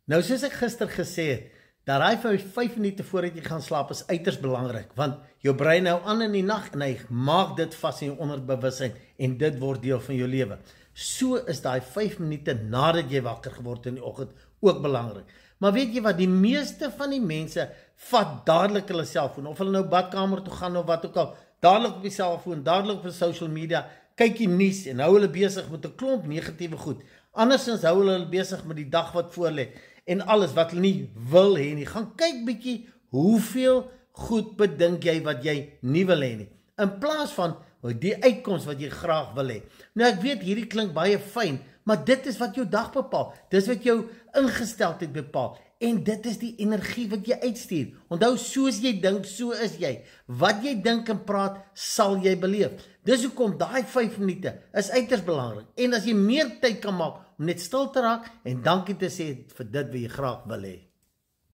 Nou soos ek gister gesê het, dat hy vir 5 minute voordat jy gaan slaap is uiters belangrik, want jou brein hou aan in die nag en hy maak dit vas in jou onderbewussyn en dit word deel van jou lewe. So is daai 5 minute nadat jy wakker geword in die oggend ook belangrik. Maar weet jy wat, die meeste van die mense vat dadelik hulle selfoon, of hulle nou badkamer toe gaan of wat ook al, dadelik op die selfoon, dadelik op social media, kyk die nuus en hou hulle besig met 'n klomp negatiewe goed. Andersins hou hulle besig met die dag wat voor lê en alles wat hulle nie wil hê nie. Gaan kyk bietjie hoeveel goed bedink jy wat jy nie wil hê nie, in plaas van die uitkoms wat jy graag wil hê. Nou ek weet hierdie klink baie fyn, maar dit is wat jou dag bepaal. Dis wat jou ingesteldheid bepaal. En dit is die energie wat jy uitstuur. Onthou, soos jy dink, so is jy. Wat jy dink en praat, sal jy beleef. Dis hoekom daai 5 minute is uiters belangrik. En as jy meer tyd kan maak om net stil te raak en dankie te sê vir dit wat jy graag wil hê.